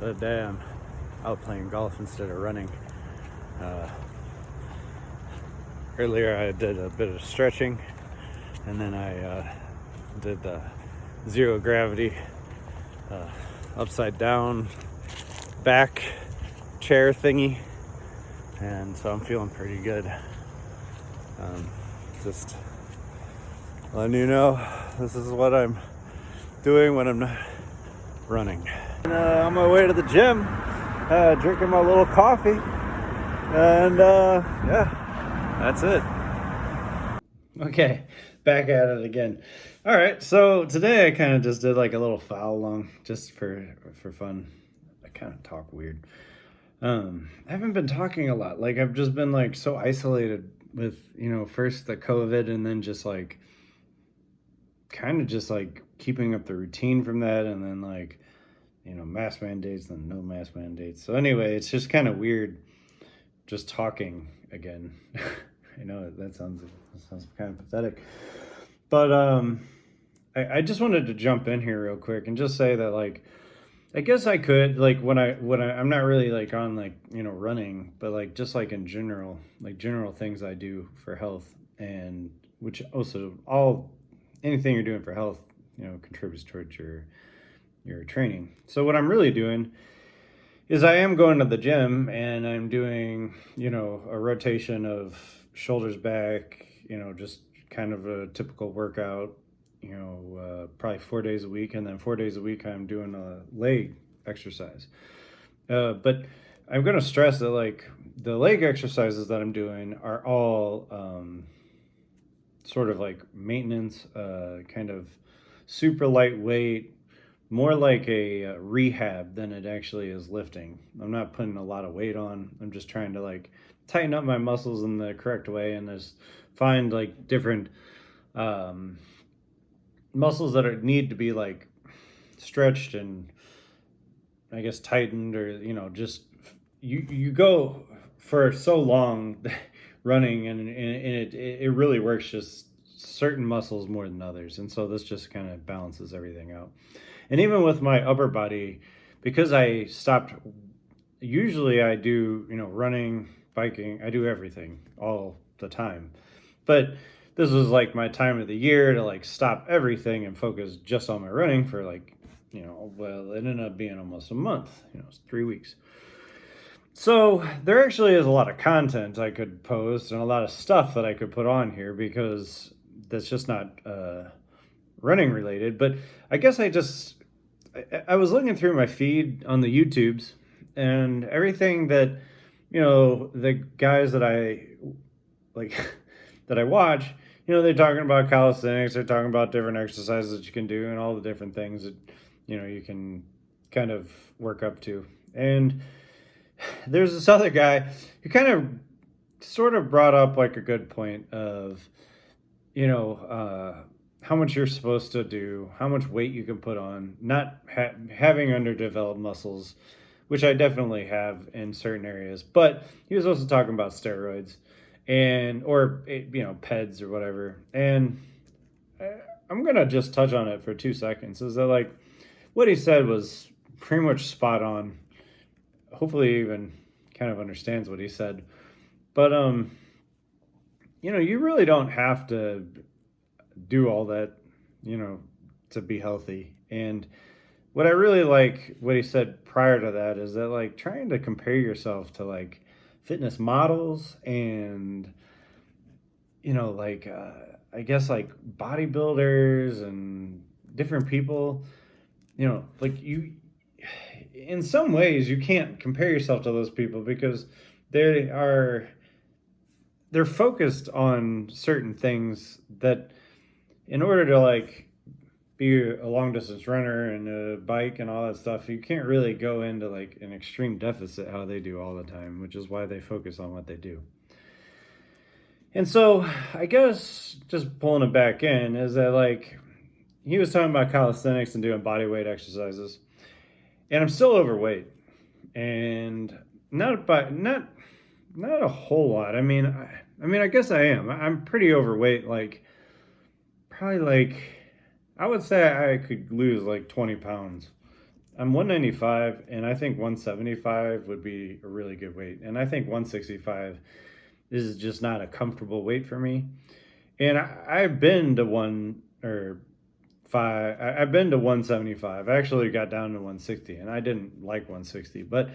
So today I'm out playing golf instead of running. Uh, Earlier I did a bit of stretching, and then I did the zero gravity uh, upside down back chair thingy, and so I'm feeling pretty good. Just letting you know this is what I'm doing when I'm not running. And, on my way to the gym, drinking my little coffee, and yeah, that's it. Okay, back at it again. All right, so today I kind of just did like a little foul along just for fun. I kind of talk weird. I haven't been talking a lot. Like I've just been like so isolated with, first the COVID, and then just like kind of just like keeping up the routine from that, and then like, mask mandates and no mask mandates. So anyway, it's just kind of weird just talking again. I know that sounds kind of pathetic, but I just wanted to jump in here real quick and just say that, like, I guess I could, like, I'm not really like on like, running, but like just like in general, like general things I do for health, and which also anything you're doing for health, contributes towards your training. So what I'm really doing is I am going to the gym, and I'm doing, a rotation of shoulders back, just kind of a typical workout, probably 4 days a week. And then 4 days a week, I'm doing a leg exercise. But I'm going to stress that, like, the leg exercises that I'm doing are all sort of like maintenance, kind of super lightweight, more like a rehab than it actually is lifting. I'm not putting a lot of weight on. I'm just trying to like tighten up my muscles in the correct way, and just find like different muscles that need to be like stretched and I guess tightened, or just you go for so long running, and it really works just certain muscles more than others, and so this just kind of balances everything out. And even with my upper body, because I stopped, usually I do, running, biking, I do everything all the time. But this was like my time of the year to like stop everything and focus just on my running for like, well, it ended up being almost a month, it's 3 weeks. So there actually is a lot of content I could post and a lot of stuff that I could put on here, because that's just not running related. But I guess I was looking through my feed on the YouTubes, and everything that, the guys that I like, that I watch, they're talking about calisthenics, they're talking about different exercises that you can do and all the different things that, you can kind of work up to. And there's this other guy who kind of sort of brought up like a good point of, how much you're supposed to do, how much weight you can put on, not having underdeveloped muscles, which I definitely have in certain areas. But he was also talking about steroids or PEDs or whatever. And I'm going to just touch on it for 2 seconds. Is that, like, what he said was pretty much spot on. Hopefully he even kind of understands what he said. But, you really don't have to do all that, to be healthy. And what I really like what he said prior to that is that, like, trying to compare yourself to like fitness models and, I guess like bodybuilders and different people, like in some ways you can't compare yourself to those people, because they're focused on certain things that, in order to like be a long distance runner and a bike and all that stuff, you can't really go into like an extreme deficit how they do all the time, which is why they focus on what they do. And so I guess just pulling it back in is that, like, he was talking about calisthenics and doing body weight exercises, and I'm still overweight, and not a whole lot. I mean, I guess I am. I'm pretty overweight, like probably like, I would say I could lose like 20 pounds I'm 195, and I think 175 would be a really good weight. And I think 165 is just not a comfortable weight for me. And I've been to I've been to 175. I actually got down to 160, and I didn't like 160, but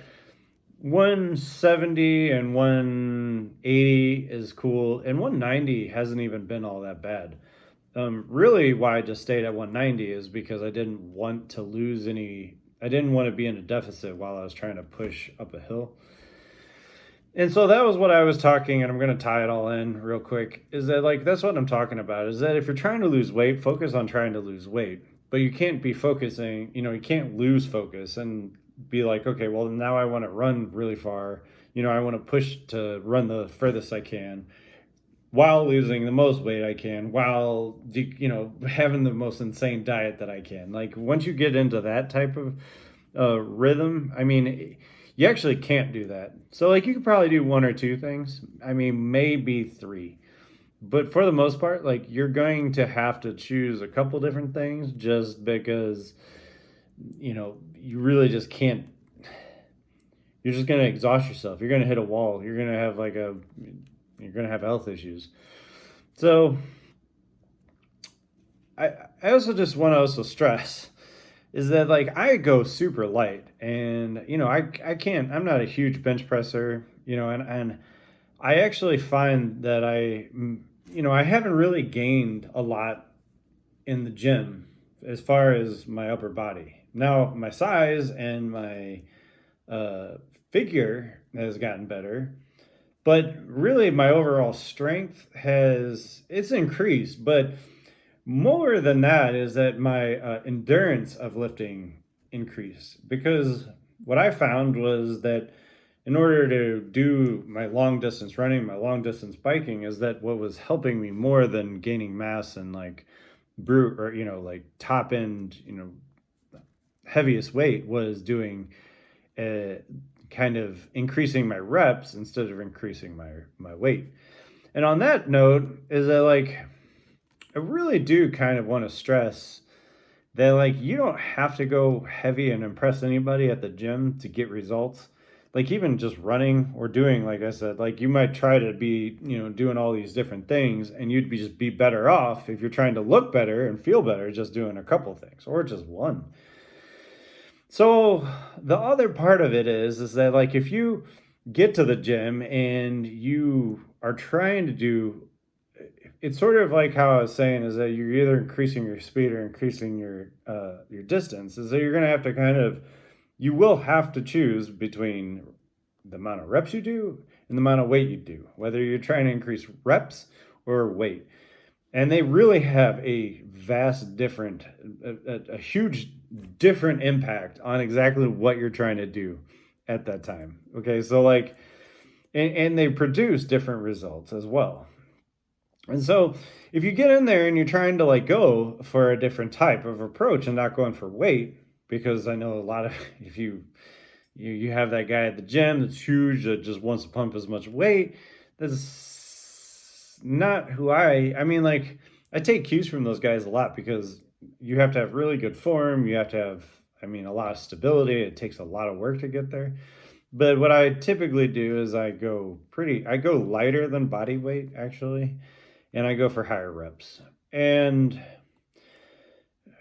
170 and 180 is cool, and 190 hasn't even been all that bad. Really, why I just stayed at 190 is because I didn't want to lose any. I didn't want to be in a deficit while I was trying to push up a hill. And so that was what I was talking, and I'm going to tie it all in real quick. Is that like that's what I'm talking about? Is that if you're trying to lose weight, focus on trying to lose weight, but you can't be focusing. You can't lose focus and be like, okay, well now I want to run really far. I want to push to run the furthest I can, while losing the most weight I can, while having the most insane diet that I can. Like once you get into that type of rhythm, I mean, you actually can't do that. So like you could probably do one or two things. I mean, maybe three. But for the most part, like you're going to have to choose a couple different things just because you really just can't. You're just going to exhaust yourself. You're going to hit a wall. You're going to have health issues. So I also just want to also stress is that like I go super light, and I'm not a huge bench presser, and I actually find that I haven't really gained a lot in the gym as far as my upper body. Now my size and my figure has gotten better, but really my overall strength it's increased. But more than that is that my endurance of lifting increased, because what I found was that in order to do my long distance running, my long distance biking, is that what was helping me more than gaining mass and like brute or like top end heaviest weight was doing kind of increasing my reps instead of increasing my weight. And on that note is that like I really do kind of want to stress that like you don't have to go heavy and impress anybody at the gym to get results. Like even just running or doing, like I said, like you might try to be, doing all these different things, and you'd just be better off if you're trying to look better and feel better just doing a couple things or just one. So the other part of it is that like if you get to the gym and you are trying to do, it's sort of like how I was saying, is that you're either increasing your speed or increasing your distance. Is that you're going to have to you will have to choose between the amount of reps you do and the amount of weight you do, whether you're trying to increase reps or weight. And they really have a huge different impact on exactly what you're trying to do at that time. Okay, so like, and they produce different results as well. And so if you get in there and you're trying to like go for a different type of approach and not going for weight, because I know a lot of, if you have that guy at the gym that's huge that just wants to pump as much weight, that's not who I mean, like I take cues from those guys a lot, because you have to have really good form. You have to have, a lot of stability. It takes a lot of work to get there. But what I typically do is I go lighter than body weight actually, and I go for higher reps. And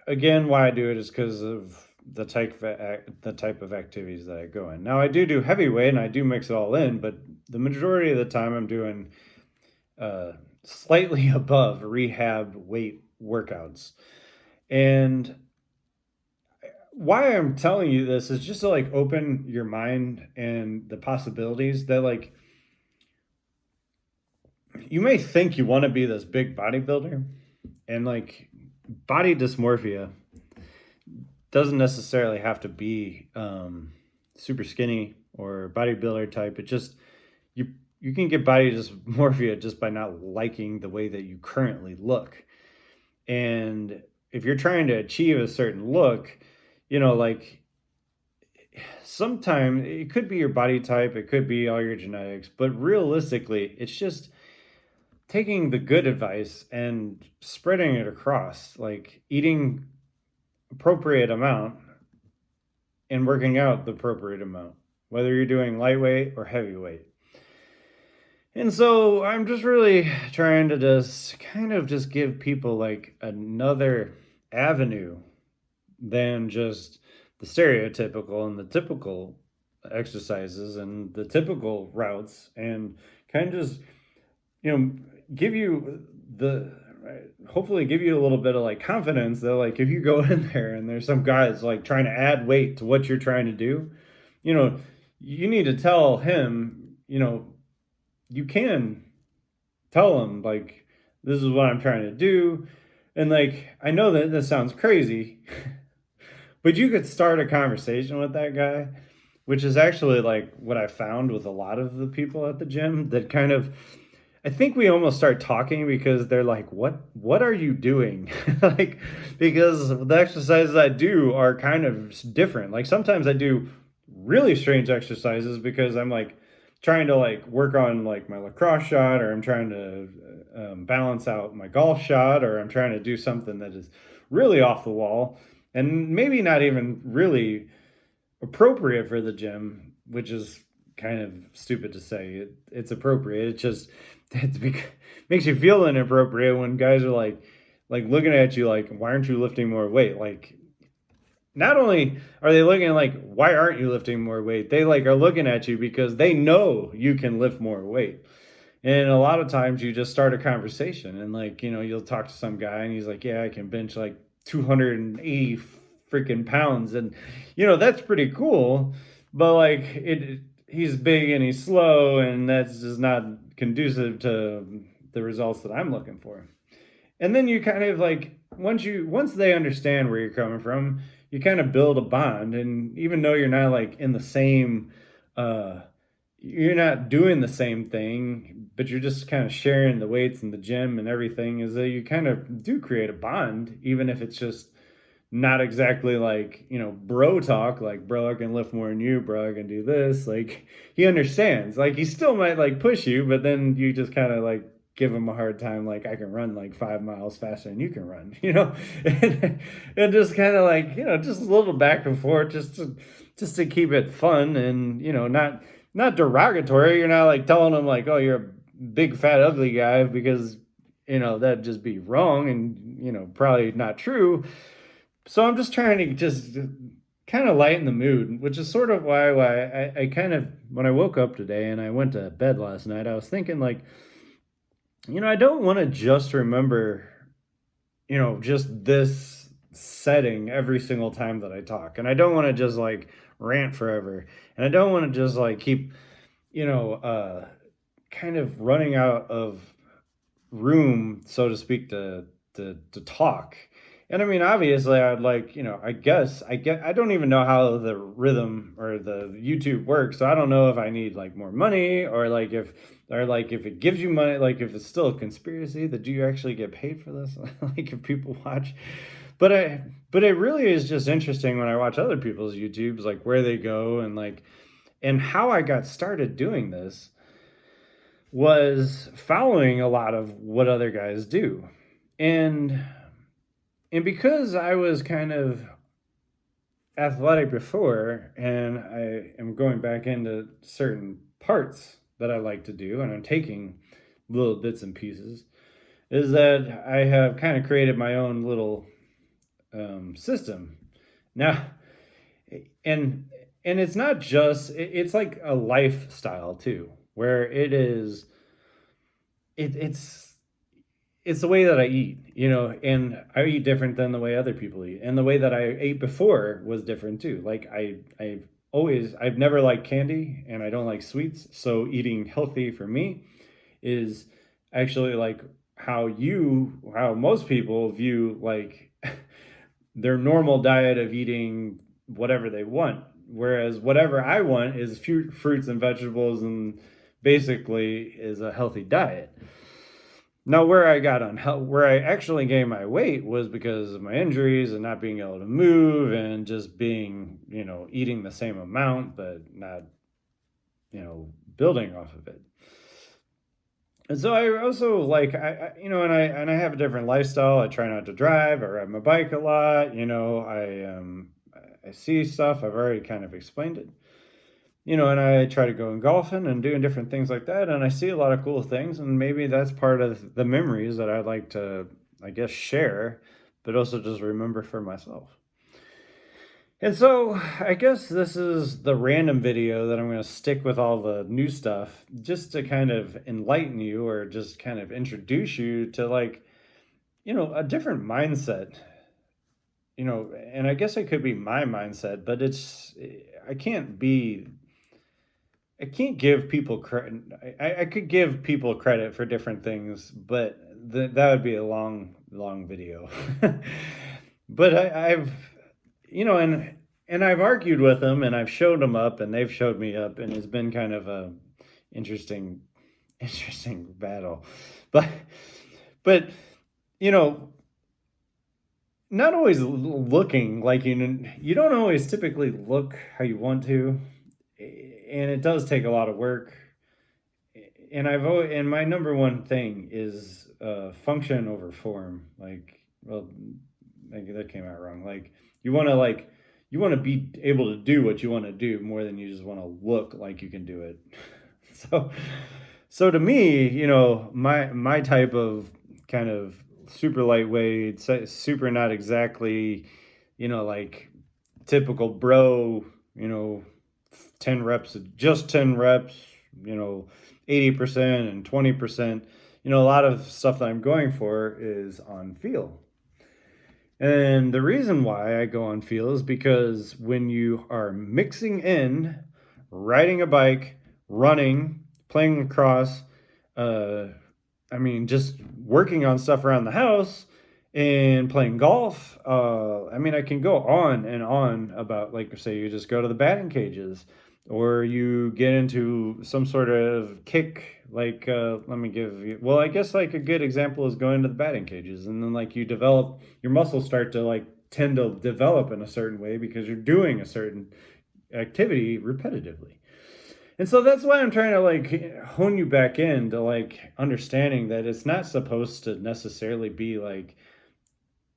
again, why I do it is because of the type of activities that I go in. Now I do heavyweight and I do mix it all in, but the majority of the time I'm doing slightly above rehab weight workouts. And why I'm telling you this is just to like open your mind and the possibilities that like you may think you want to be this big bodybuilder, and like body dysmorphia doesn't necessarily have to be super skinny or bodybuilder type. It just you can get body dysmorphia just by not liking the way that you currently look. And if you're trying to achieve a certain look, like sometimes it could be your body type, it could be all your genetics, but realistically, it's just taking the good advice and spreading it across, like eating appropriate amount and working out the appropriate amount, whether you're doing lightweight or heavyweight. And so I'm just really trying to just kind of just give people like another avenue than just the stereotypical and the typical exercises and the typical routes, and kind of just, give you the hopefully give you a little bit of like confidence that like if you go in there and there's some guys like trying to add weight to what you're trying to do, you know, you need to tell him, you can tell him like, this is what I'm trying to do. And like, I know that this sounds crazy, but you could start a conversation with that guy, which is actually like what I found with a lot of the people at the gym that kind of, I think we almost start talking because they're like, what are you doing? Like, because the exercises I do are kind of different. Like sometimes I do really strange exercises because I'm like trying to like work on like my lacrosse shot, or I'm trying to balance out my golf shot, or I'm trying to do something that is really off the wall and maybe not even really appropriate for the gym, which is kind of stupid to say. It's appropriate. It just makes you feel inappropriate when guys are like looking at you like, why aren't you lifting more weight? Like, not only are they looking like, why aren't you lifting more weight? They like are looking at you because they know you can lift more weight. And a lot of times you just start a conversation and like, you'll talk to some guy and he's like, yeah, I can bench like 280 freaking pounds. And, that's pretty cool. But like he's big and he's slow, and that's just not conducive to the results that I'm looking for. And then you kind of like, once they understand where you're coming from, you kind of build a bond. And even though you're not like in the same, you're not doing the same thing, but you're just kind of sharing the weights in the gym and everything, is that you kind of do create a bond, even if it's just not exactly like, bro talk, like, bro, I can lift more than you, bro, I can do this. Like, he understands. Like, he still might like push you, but then you just kind of like give him a hard time, like, I can run like 5 miles faster than you can run, and just kind of like, just a little back and forth, just to keep it fun and, not derogatory. You're not like telling him like, oh, you're a big fat ugly guy, because that'd just be wrong and probably not true. So I'm just trying to just kind of lighten the mood, which is sort of why I kind of, when I woke up today and I went to bed last night, I was thinking like, I don't want to just remember, just this setting every single time that I talk. And I don't want to just like rant forever. And I don't want to just like keep, kind of running out of room, so to speak, to talk. And I mean, obviously, I'd like, I don't even know how the rhythm or the YouTube works. So I don't know if I need like more money, or like if it gives you money, like if it's still a conspiracy, that do you actually get paid for this? Like if people watch, but it really is just interesting when I watch other people's YouTubes, like where they go and like, and how I got started doing this was following a lot of what other guys do. And because I was kind of athletic before, and I am going back into certain parts that I like to do, and I'm taking little bits and pieces, is that I have kind of created my own little system. Now, and it's not just, it's like a lifestyle too, where it's the way that I eat, and I eat different than the way other people eat. And the way that I ate before was different too. Like I've never liked candy, and I don't like sweets. So eating healthy for me is actually like how most people view like their normal diet of eating whatever they want. Whereas whatever I want is fruits and vegetables, and basically is a healthy diet. Now, where I actually gained my weight was because of my injuries and not being able to move, and just being, eating the same amount, but not, building off of it. And so I also like, and I have a different lifestyle. I try not to drive. I ride my bike a lot. I see stuff, I've already kind of explained it. And I try to go in golfing and doing different things like that, and I see a lot of cool things, and maybe that's part of the memories that I'd like to, I guess, share, but also just remember for myself. And so I guess this is the random video that I'm going to stick with all the new stuff just to kind of enlighten you or just kind of introduce you to, like, a different mindset. And I guess it could be my mindset, but I can't be I can't give people credit. I could give people credit for different things, but that would be a long, long video. But I've, and I've argued with them, and I've showed them up, and they've showed me up, and it's been kind of a interesting, interesting battle. But, but, you know, not always looking like you don't always typically look how you want to, and it does take a lot of work. And my number one thing is function over form. Like, well, that came out wrong. Like, you want to be able to do what you want to do more than you just want to look like you can do it. So to me, my type of kind of super lightweight, super not exactly, like typical bro, 10 reps, just 10 reps, 80% and 20%, a lot of stuff that I'm going for is on feel. And the reason why I go on feel is because when you are mixing in riding a bike, running, playing lacrosse, just working on stuff around the house and playing golf. I can go on and on about, like, say you just go to the batting cages, or you get into some sort of kick, like, let me give you, well, I guess like a good example is going to the batting cages, and then like you develop, your muscles start to like tend to develop in a certain way because you're doing a certain activity repetitively. And so that's why I'm trying to like hone you back into like understanding that it's not supposed to necessarily be like,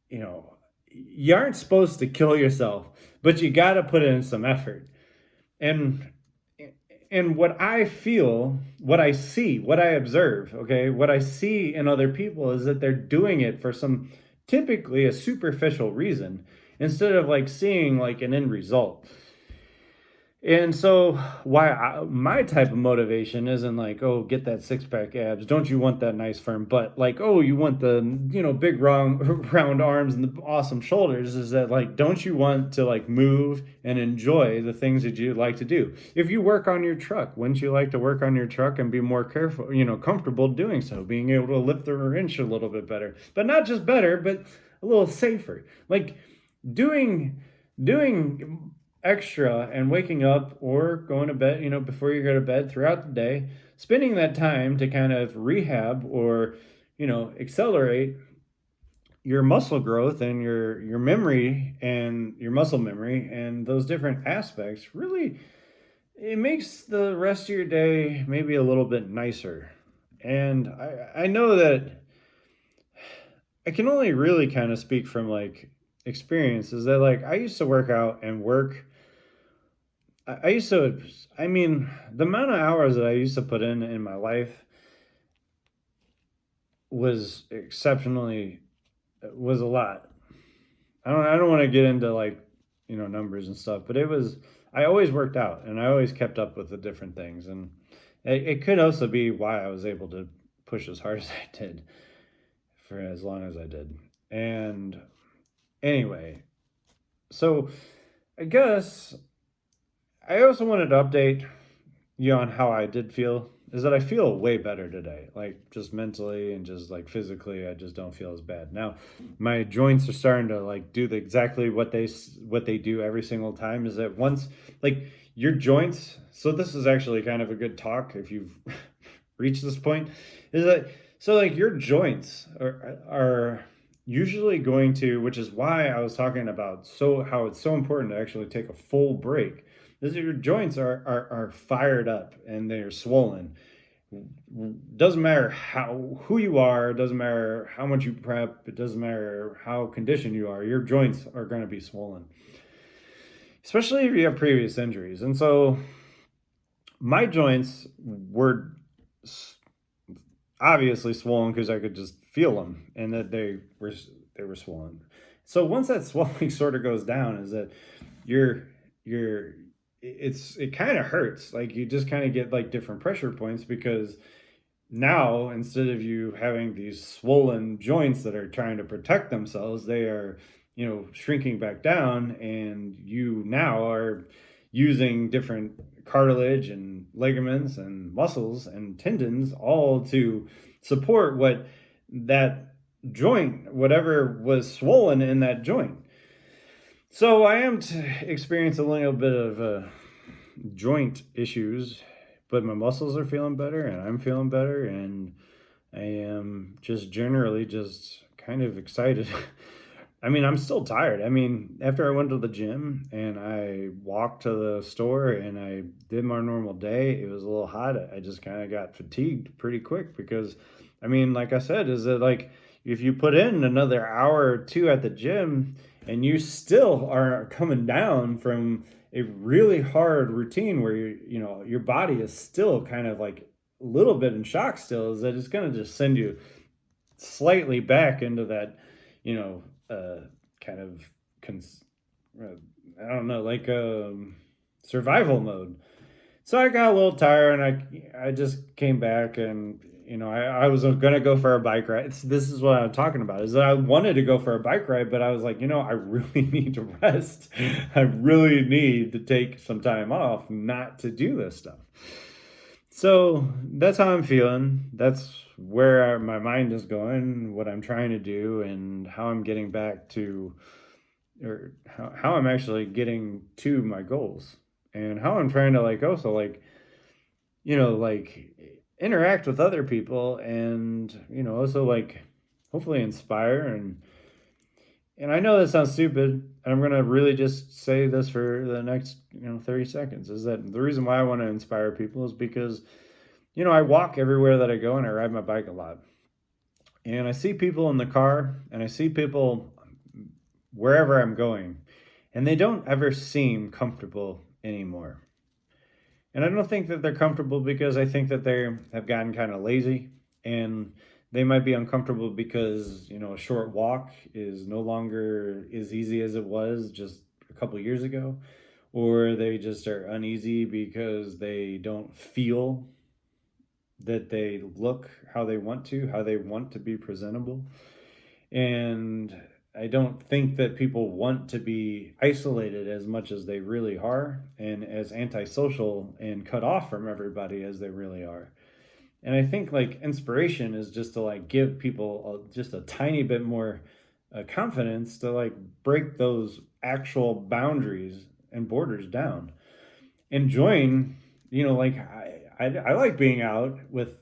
you aren't supposed to kill yourself, but you got to put in some effort. And what I feel, what I see, what I observe, okay, what I see in other people is that they're doing it for some typically a superficial reason instead of like seeing like an end result. And so my type of motivation isn't like, oh, get that six-pack abs. Don't you want that nice firm butt? Like, oh, you want the, big round arms and the awesome shoulders. Is that like, don't you want to like move and enjoy the things that you like to do? If you work on your truck, wouldn't you like to work on your truck and be more careful, comfortable doing so, being able to lift the wrench a little bit better, but not just better, but a little safer. Like doing extra and waking up or going to bed, before you go to bed throughout the day, spending that time to kind of rehab or, accelerate your muscle growth and your memory and your muscle memory and those different aspects, really, it makes the rest of your day maybe a little bit nicer. And I know that I can only really kind of speak from like experience, is that like I used to work out and work. The amount of hours that I used to put in my life was was a lot. I don't want to get into like, numbers and stuff, but I always worked out and I always kept up with the different things. And it could also be why I was able to push as hard as I did for as long as I did. And anyway, so I guess I also wanted to update you on how I did feel, is that I feel way better today. Like just mentally and just like physically, I just don't feel as bad. Now, my joints are starting to like do exactly what they do every single time, is that once like your joints, so this is actually kind of a good talk if you've reached this point, is that so like your joints are usually going to, which is why I was talking about how it's so important to actually take a full break, is that your joints are fired up and they're swollen. Doesn't matter who you are, doesn't matter how much you prep, it doesn't matter how conditioned you are, your joints are going to be swollen. especially if you have previous injuries. And so my joints were obviously swollen because I could just feel them, and that they were swollen. So once that swelling sort of goes down, is that you're it kind of hurts. Like you just kind of get like different pressure points, because now instead of you having these swollen joints that are trying to protect themselves, they are, shrinking back down, and you now are using different cartilage and ligaments and muscles and tendons all to support what that joint, whatever was swollen in that joint. So I am experiencing a little bit of joint issues, but my muscles are feeling better and I'm feeling better, and I am just generally just kind of excited. I mean, I'm still tired. I mean, after I went to the gym and I walked to the store and I did my normal day, it was a little hot. I just kind of got fatigued pretty quick because, I mean, like I said, is that like if you put in another hour or two at the gym and you still are coming down from a really hard routine where your body is still kind of like a little bit in shock still, is that it's going to just send you slightly back into that, kind of, I don't know, like survival mode. So I got a little tired, and I just came back, and I was gonna go for a bike ride. This is what I'm talking about. Is that I wanted to go for a bike ride, but I was like, I really need to rest. I really need to take some time off, not to do this stuff. So that's how I'm feeling. That's where my mind is going, what I'm trying to do, and how I'm getting back to, or how I'm actually getting to my goals, and how I'm trying to like also like, like interact with other people, and also like hopefully inspire. And I know that sounds stupid, and I'm gonna really just say this for the next 30 seconds, is that the reason why I want to inspire people is because I walk everywhere that I go, and I ride my bike a lot, and I see people in the car, and I see people wherever I'm going, and they don't ever seem comfortable anymore. And I don't think that they're comfortable because I think that they have gotten kind of lazy, and they might be uncomfortable because, a short walk is no longer as easy as it was just a couple years ago, or they just are uneasy because they don't feel that they look how they want to be presentable. And I don't think that people want to be isolated as much as they really are, and as antisocial and cut off from everybody as they really are. And I think like inspiration is just to like give people just a tiny bit more confidence to like break those actual boundaries and borders down. Enjoying, like I like being out with,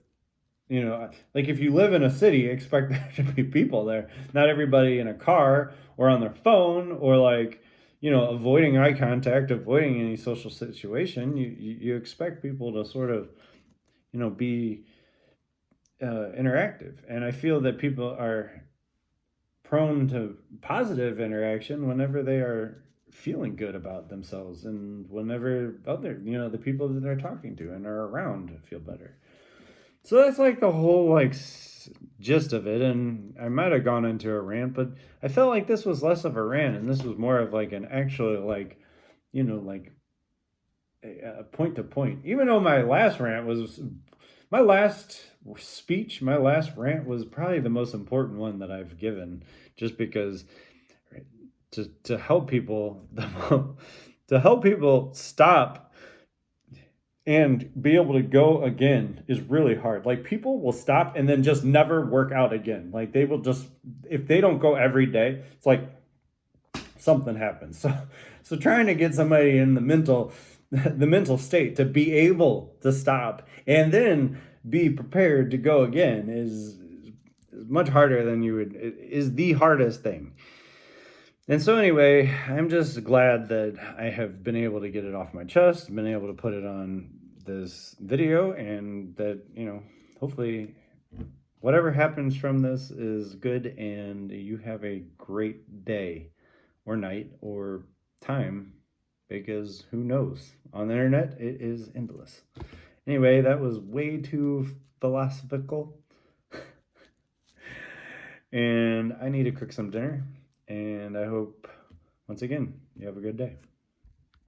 like if you live in a city, expect there to be people there. Not everybody in a car or on their phone, or like, avoiding eye contact, avoiding any social situation. You expect people to sort of, be interactive. And I feel that people are prone to positive interaction whenever they are feeling good about themselves, and whenever the people that they're talking to and are around feel better. So that's like the whole like gist of it. And I might have gone into a rant, but I felt like this was less of a rant, and this was more of like an actual like, like a point to point. Even though my last rant was my last speech, my last rant was probably the most important one that I've given, just because to help people to help people stop and be able to go again is really hard. Like people will stop and then just never work out again. Like they will just, if they don't go every day, it's like something happens. So trying to get somebody in the mental state to be able to stop and then be prepared to go again is much harder than is the hardest thing. And so anyway, I'm just glad that I have been able to get it off my chest, been able to put it on this video, and that, hopefully whatever happens from this is good, and you have a great day or night or time because who knows? On the internet, it is endless. Anyway, that was way too philosophical. And I need to cook some dinner. And I hope, once again, you have a good day.